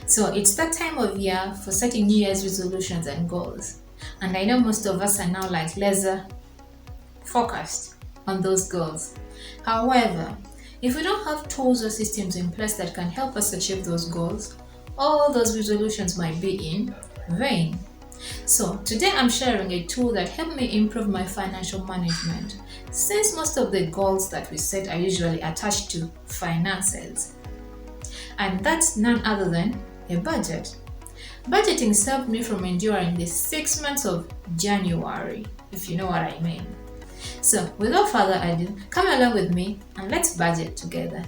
So it's that time of year for setting New Year's resolutions and goals. And I know most of us are now like laser focused on those goals. However, if we don't have tools or systems in place that can help us achieve those goals, all those resolutions might be in vain. So today I'm sharing a tool that helped me improve my financial management, since most of the goals that we set are usually attached to finances. And that's none other than a budget. Budgeting saved me from enduring the 6 months of January, if you know what I mean. So without further ado, come along with me and let's budget together.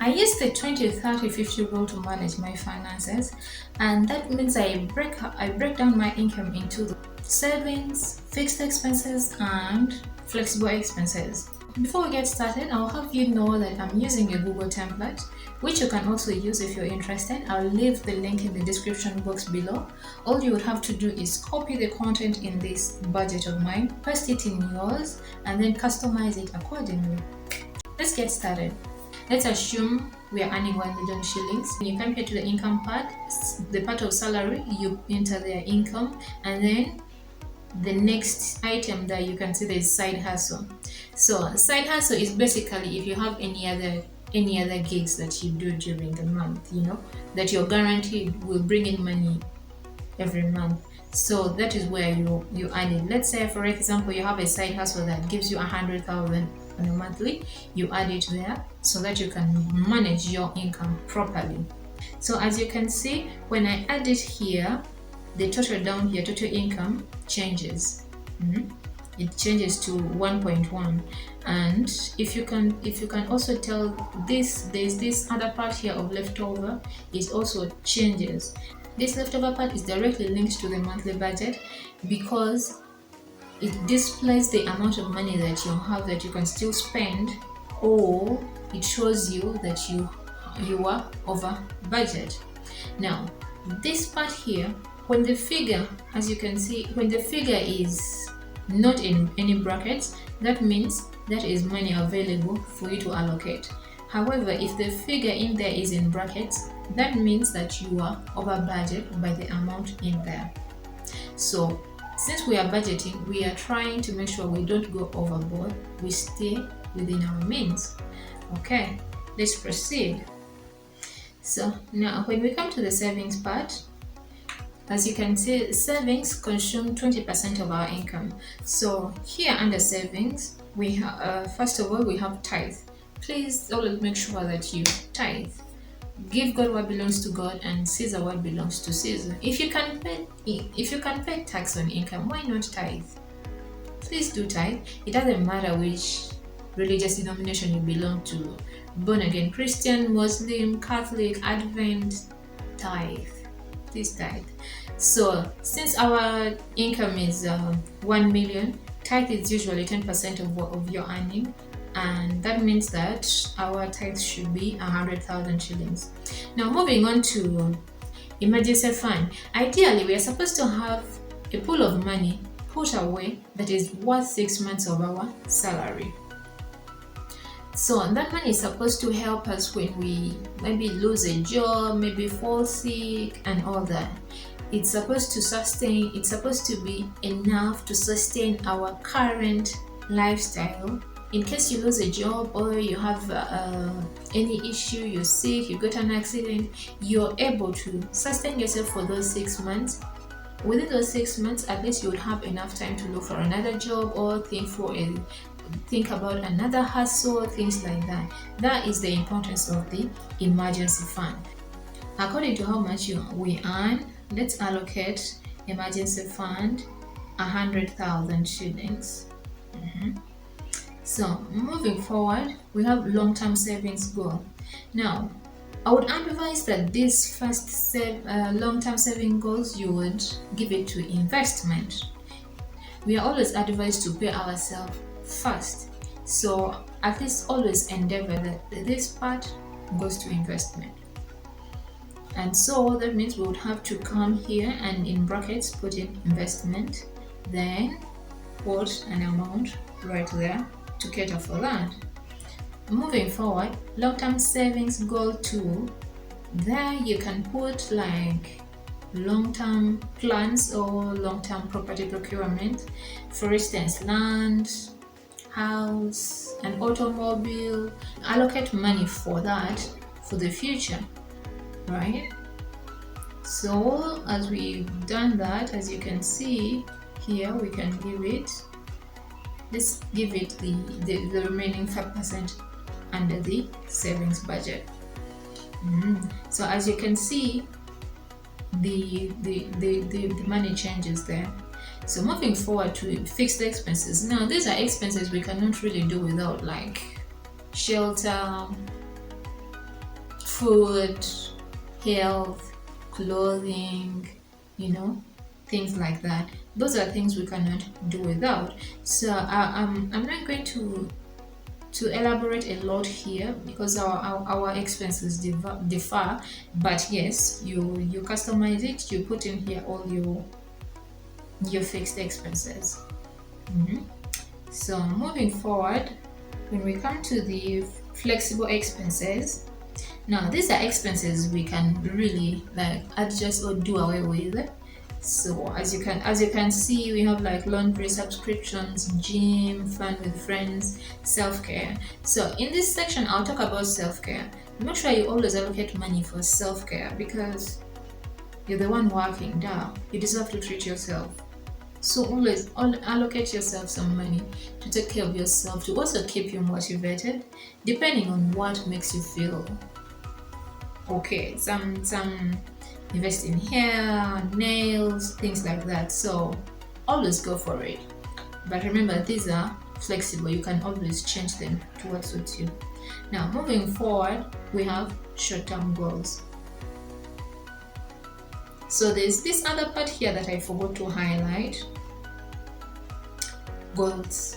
I use the 20-30-50 rule to manage my finances, and that means I break down my income into savings, fixed expenses, and flexible expenses. Before we get started, I'll have you know that I'm using a Google template, which you can also use if you're interested. I'll leave the link in the description box below. All you would have to do is copy the content in this budget of mine, paste it in yours, and then customize it accordingly. Let's get started. Let's assume we are earning 1 million shillings. When you come here to the income part, the part of salary, you enter their income, and then the next item that you can see there is side hustle. So side hustle is basically if you have any other gigs that you do during the month, that you're guaranteed will bring in money every month. So that is where you earn it. Let's say, for example, you have a side hustle that gives you 100,000 on a monthly. You add it there so that you can manage your income properly. So as you can see, when I add it here, the total down here, total income changes. It changes to 1.1. And if you can also tell this, there's this other part here of leftover, it also changes. This leftover part is directly linked to the monthly budget because it displays the amount of money that you have that you can still spend, or it shows you that you are over budget. Now, this part here, when the figure, as you can see, when the figure is not in any brackets, that means that is money available for you to allocate. However, if the figure in there is in brackets, that means that you are over budget by the amount in there. So since we are budgeting, we are trying to make sure we don't go overboard, we stay within our means. Okay, let's proceed. So now when we come to the savings part, as you can see, savings consume 20% of our income. So here under savings, we have first of all we have tithe. Please always make sure that you tithe. Give God what belongs to God and Caesar what belongs to Caesar. If you can pay tax on income, why not tithe? Please do tithe. It doesn't matter which religious denomination you belong to. Born again Christian, Muslim, Catholic, Advent, tithe. Please tithe. So since our income is 1 million, tithe is usually 10% of your earning, and that means that our tithe should be 100,000 shillings. Now moving on to emergency fund. Ideally, we are supposed to have a pool of money put away that is worth 6 months of our salary. So that money is supposed to help us when we maybe lose a job, maybe fall sick and all that. It's supposed to be enough to sustain our current lifestyle. In case you lose a job or you have any issue, you're sick, you got an accident, you're able to sustain yourself for those 6 months. Within those 6 months, at least you would have enough time to look for another job or think about another hustle, things like that. That is the importance of the emergency fund. According to how much we earn, let's allocate emergency fund 100,000 shillings. So moving forward, we have long-term savings goal. Now, I would advise that this first long-term saving goals, you would give it to investment. We are always advised to pay ourselves first. So at least always endeavor that this part goes to investment. And so that means we would have to come here and in brackets put in investment, then put an amount right there to cater for that. moving forward, long-term savings goal 2. There you can put like long-term plans or long-term property procurement. For instance, land, house, an automobile. Allocate money for that for the future, right? So as we've done that, as you can see here, we can give it, let's give it the remaining 5% under the savings budget. So as you can see, the money changes there. So moving forward to fixed expenses. Now these are expenses we cannot really do without, like shelter, food, health, clothing, things like that. Those are things we cannot do without. So I'm not going to elaborate a lot here because our expenses differ, but yes, you customize it, you put in here all your fixed expenses. So moving forward, when we come to the flexible expenses, now these are expenses we can really like adjust or do away with. So as you can see, we have like laundry subscriptions, gym, fun with friends, self-care. So in this section, I'll talk about self-care. Make sure you always allocate money for self-care because you're the one working down. You deserve to treat yourself. So always allocate yourself some money to take care of yourself, to also keep you motivated, depending on what makes you feel okay. Some invest in hair, nails, things like that. So always go for it. But remember, these are flexible. You can always change them to what suits you. Now, moving forward, we have short-term goals. So there's this other part here that I forgot to highlight. Goals.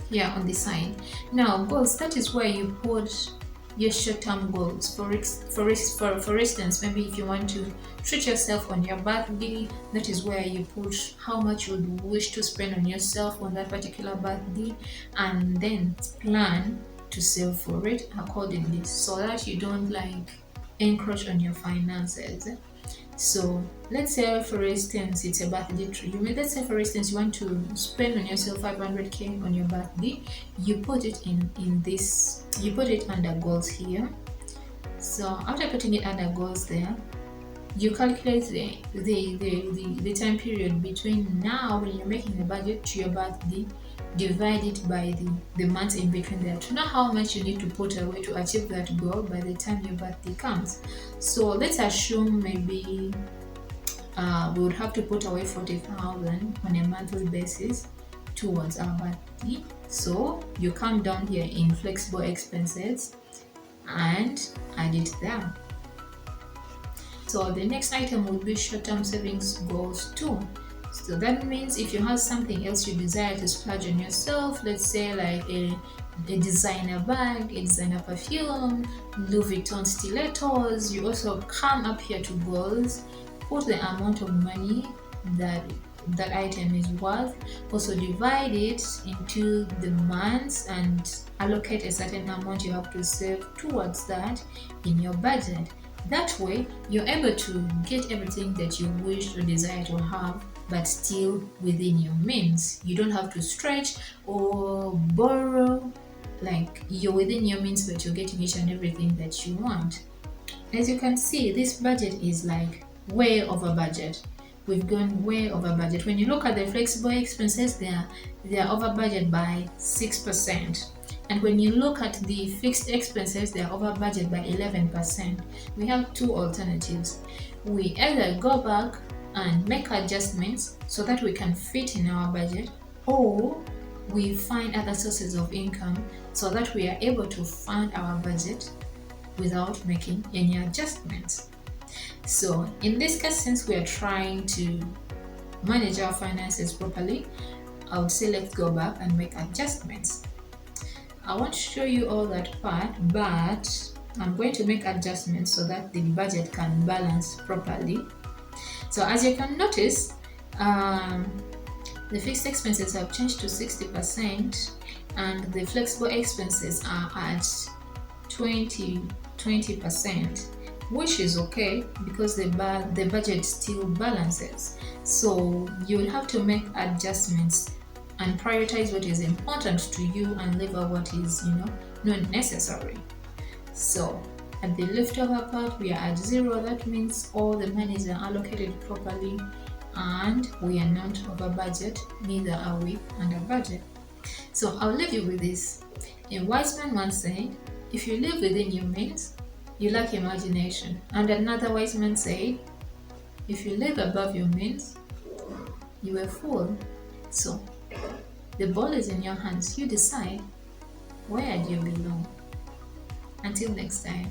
Here on the side. Now, goals, that is where you put your short-term goals. For instance, maybe if you want to treat yourself on your birthday, that is where you put how much you would wish to spend on yourself on that particular birthday, and then plan to save for it accordingly so that you don't like encroach on your finances. So let's say for instance it's a birthday treat. Let's say for instance you want to spend on yourself 500k on your birthday. You put it in this, you put it under goals here. So after putting it under goals there, you calculate the time period between now when you're making the budget to your birthday, divide it by the months in between there to know how much you need to put away to achieve that goal by the time your birthday comes. So let's assume maybe we would have to put away 40,000 on a monthly basis towards our birthday. So you come down here in flexible expenses and add it there. So the next item will be short-term savings goals 2. So that means if you have something else you desire to splurge on yourself, let's say like a designer bag, a designer perfume, Louis Vuitton stilettos, you also come up here to goals, put the amount of money that item is worth, also divide it into the months and allocate a certain amount you have to save towards that in your budget. That way you're able to get everything that you wish or desire to have, but still within your means. You don't have to stretch or borrow, like you're within your means but you're getting each and everything that you want. As you can see, this budget is like way over budget. We've gone way over budget. When you look at the flexible expenses, they are over budget by 6%. And when you look at the fixed expenses, they are over budget by 11%. We have two alternatives. We either go back and make adjustments so that we can fit in our budget, or we find other sources of income so that we are able to fund our budget without making any adjustments. So in this case, since we are trying to manage our finances properly, I would say let's go back and make adjustments. I won't show you all that part, but I'm going to make adjustments so that the budget can balance properly. So as you can notice, the fixed expenses have changed to 60%, and the flexible expenses are at 20%, which is okay because the budget still balances. So you will have to make adjustments and prioritize what is important to you and leave out what is, not necessary. So at the leftover part, we are at zero. That means all the monies are allocated properly and we are not over budget, neither are we under budget. So I'll leave you with this. A wise man once said, if you live within your means, you lack imagination. And another wise man said, if you live above your means, you are a fool. So the ball is in your hands. You decide where do you belong. Until next time.